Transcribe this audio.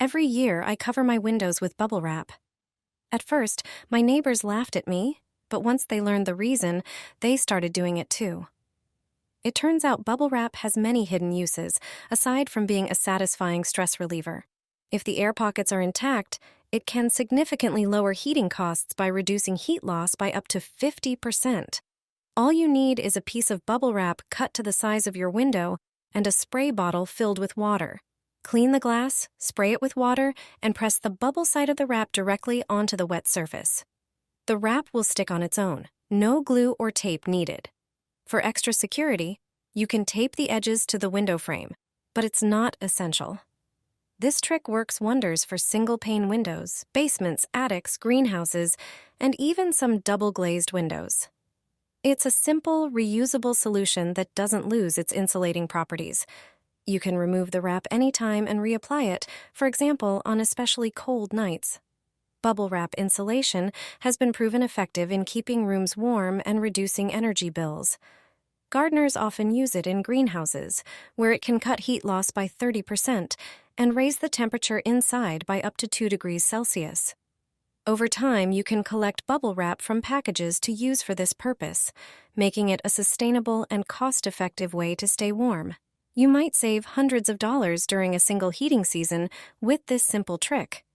Every year, I cover my windows with bubble wrap. At first, my neighbors laughed at me, but once they learned the reason, they started doing it too. It turns out bubble wrap has many hidden uses, aside from being a satisfying stress reliever. If the air pockets are intact, it can significantly lower heating costs by reducing heat loss by up to 50%. All you need is a piece of bubble wrap cut to the size of your window and a spray bottle filled with water. Clean the glass, spray it with water, and press the bubble side of the wrap directly onto the wet surface. The wrap will stick on its own, no glue or tape needed. For extra security, you can tape the edges to the window frame, but it's not essential. This trick works wonders for single-pane windows, basements, attics, greenhouses, and even some double-glazed windows. It's a simple, reusable solution that doesn't lose its insulating properties. You can remove the wrap anytime and reapply it, for example, on especially cold nights. Bubble wrap insulation has been proven effective in keeping rooms warm and reducing energy bills. Gardeners often use it in greenhouses, where it can cut heat loss by 30% and raise the temperature inside by up to 2 degrees Celsius. Over time, you can collect bubble wrap from packages to use for this purpose, making it a sustainable and cost-effective way to stay warm. You might save hundreds of dollars during a single heating season with this simple trick.